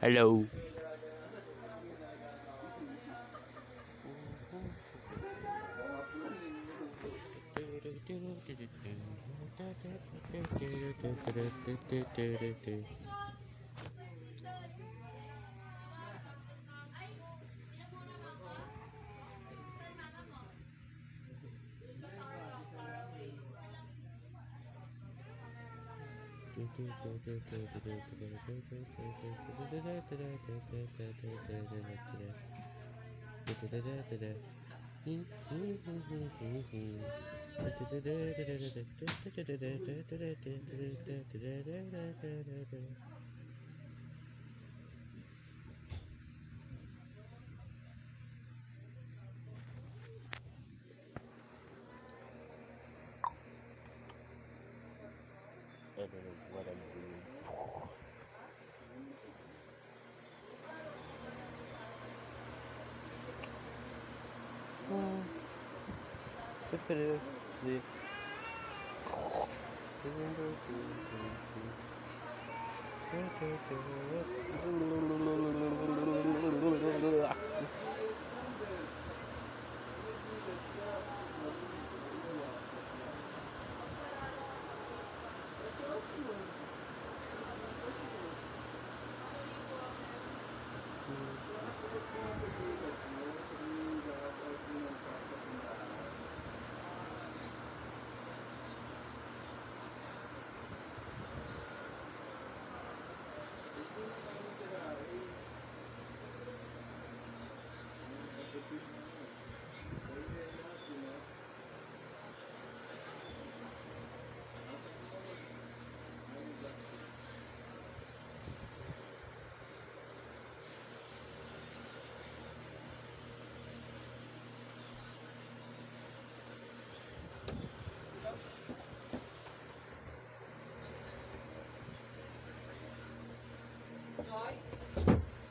Hello. I don't know what I'm doing.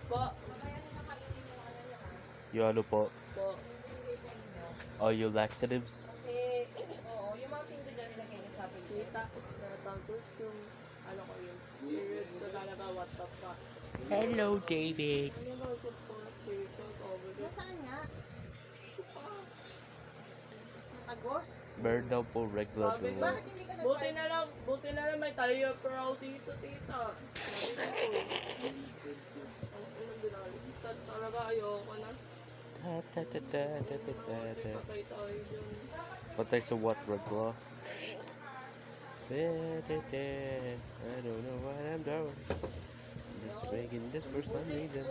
Po. Yung ano po? Po. Oh, yung laxatives? Kasi, oo, yung mga finger na nilagay niya sa akin. Tapos, tapos yung, ano ko yun, period ko talaga WhatsApp ka. Hello, David. Ano ba ito po? Nasaan nga? Agos? Meron daw po regular Sabi ko, duo. buti na lang may tayo pro dito, tita. Sabi ko, ang binaliktad talaga, ayoko na. Patay tayo dyan. Patay sa what, regular? I don't know what I'm doing. I'm just making this for some reason.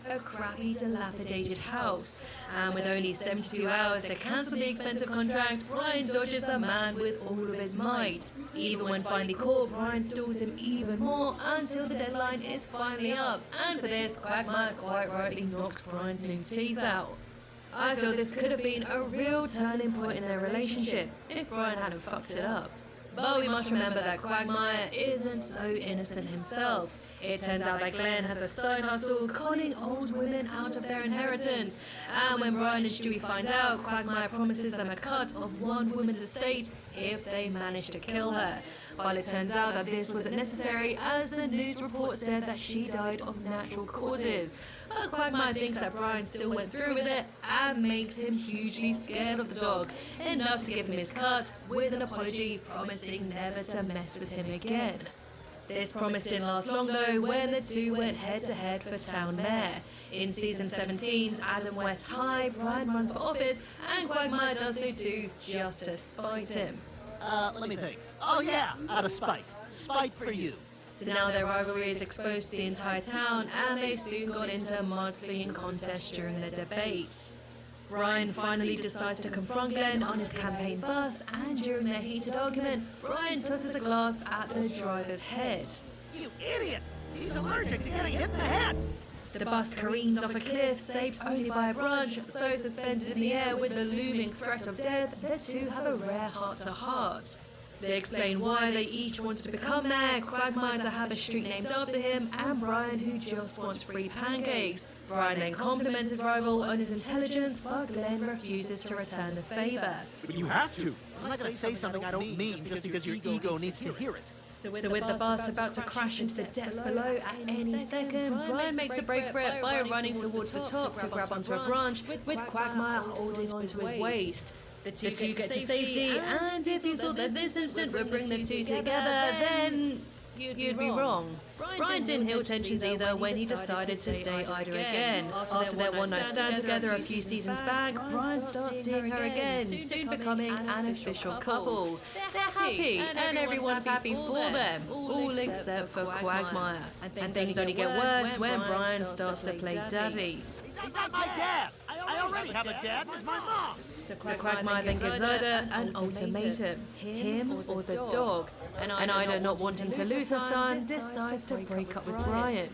A crappy, dilapidated house. And with only 72 hours to cancel the expensive contract, Brian dodges the man with all of his might. Even when finally caught, Brian stalls him even more until the deadline is finally up. And for this, Quagmire quite rightly knocked Brian's new teeth out. I feel this could have been a real turning point in their relationship if Brian hadn't fucked it up. But we must remember that Quagmire isn't so innocent himself. It turns out that Glenn has a side hustle conning old women out of their inheritance. And when Brian and Stewie find out, Quagmire promises them a cut of one woman's estate if they manage to kill her. But it turns out that this wasn't necessary, as the news report said that she died of natural causes. But Quagmire thinks that Brian still went through with it and makes him hugely scared of the dog, enough to give him his cut with an apology promising never to mess with him again. This promise didn't last long though, when the two went head to head for town mayor. In season 17's Adam West High, Brian runs for office and Quagmire does so too, just to spite him. Let me think. Oh yeah, out of spite. Spite for you. So now their rivalry is exposed to the entire town, and they soon got into mudslinging contests during their debates. Brian finally decides to confront Glenn on his campaign bus, and during their heated argument, Brian tosses a glass at the driver's head. You idiot! He's allergic to getting hit in the head! The bus careens off a cliff, saved only by a branch, so suspended in the air with the looming threat of death, the two have a rare heart-to-heart. They explain why they each wanted to become mayor, Quagmire to have a street named after him, and Brian who just wants free pancakes. Brian then compliments his rival on his intelligence, but Glenn refuses to return the favour. But you have to. I'm not going to say something I don't mean just because your ego needs to hear it. So with the bus about to crash into the depths below at any second, Brian makes a break for it by running towards the top to grab onto a branch, with Quagmire holding onto his waist. The two get to safety, and if you thought that this instant would bring the two together, then you'd be wrong. Brian didn't heal tensions either when he decided to date Ida again. After their one-night stand together a few seasons back, Brian starts seeing her again, soon becoming an official couple. They're happy, and everyone's happy for them, all except for Quagmire. And things only get worse when Brian starts to play daddy. He's not my dad. I already have a dad. He's my mom. So Quagmire then gives Ida an ultimatum, him or the dog. And Ida, not wanting to lose her son, decides to break up with Brian.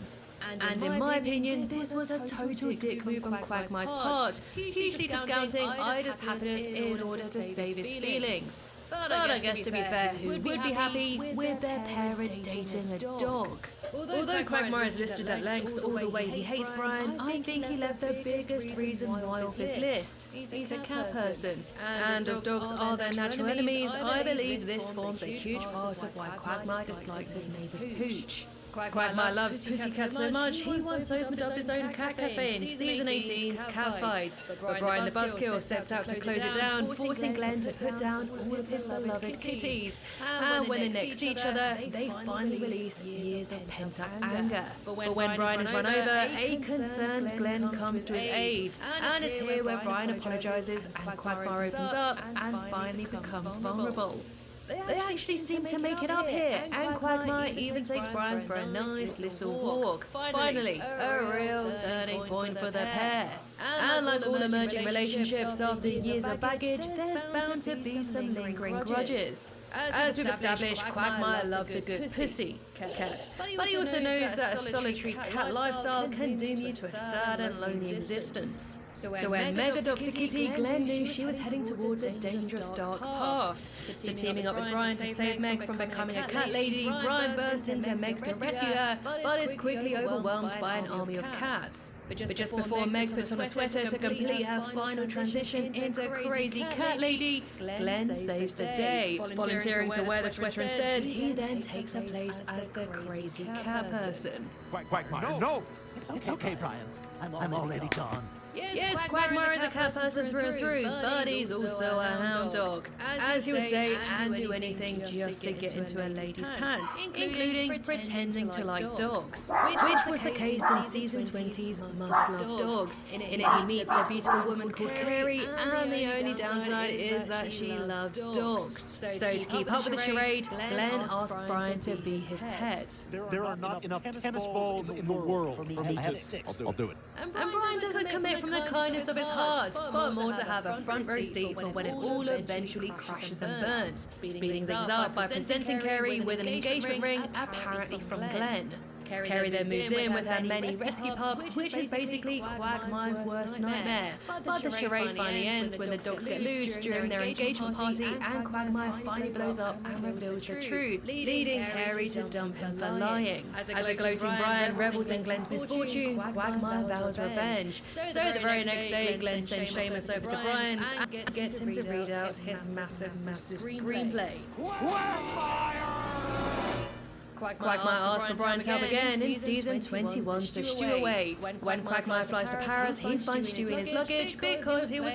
And in my opinion, this was a total dick move on Quagmire's part, hugely discounting Ida's happiness in order to save his feelings. But I guess to be fair, who would be happy with their parent dating a dog? Although Quagmire is listed at length all the way he hates Brian, I think he left the biggest reason why off his list. He's a cat person. And as dogs are their natural enemies, I believe this forms a huge part of why Quagmire dislikes his neighbour's pooch. Quagmire loves pussycats so much, he once opened up his own cat cafe in Season 18's Cat Fight. But Brian the Buzzkill sets out to close it down, forcing Glenn to put down all of his beloved kitties. And when they next see each other, they finally release years of pent-up anger. But when Brian is run over, a concerned Glenn comes to his aid. And it's here where Brian apologises and Quagmire opens up and finally becomes vulnerable. They actually seem to make it up here, and Quagmire even takes Brian for a nice little walk. Finally, a real turning point for the pair. And like all emerging relationships after years of baggage, there's bound to be some lingering grudges. As we've established, Quagmire loves a good pussy cat, but he also knows that a solitary cat lifestyle can doom you to a sad and lonely existence. So when Meg adopts a kitty, Glenn knew she was heading towards a dangerous dark path. So teaming up with Brian to save Meg from becoming a cat lady, Brian bursts into Meg to rescue her, but is quickly overwhelmed by an army of cats. But just before Meg puts on a sweater to complete her final transition into crazy cat lady, Glenn saves the day. Volunteering to wear the sweater instead, he then takes her place as the crazy cat person. Quagmire, no! It's okay, Brian. I'm already gone. Yes, Quagmire is a cat person through and through, but he's also a hound dog. As he would say and do anything just to get into a lady's pants, including pretending to like dogs, which was the case in Season 20's Must Love Dogs. In it he meets a beautiful woman called Carrie, and the only downside is that she loves dogs. So to keep up with the charade, Glenn asks Brian to be his pet. There are not enough tennis balls in the world for me to have 6. I'll do it. And Brian doesn't commit from the kindness of his heart, but more to have a front row seat for when it all eventually crashes and burns, speeding things up by presenting Carrie with an engagement ring, apparently from Glenn. Carrie then moves in with her many rescue pups, which is basically Quagmire's worst nightmare. But the charade finally ends when the dogs get loose during their engagement party, and Quagmire finally blows up and reveals the truth, leading Carrie to dump him for lying. As a gloating Brian revels in Glenn's misfortune, Quagmire vows revenge. So the very next day, Glenn sends Seamus over to Brian's and gets him to read out his massive screenplay. Quagmire asks for Brian's help again in Season 21's The Stowaway. When Quagmire flies to Paris, he finds Stew in his luggage because he was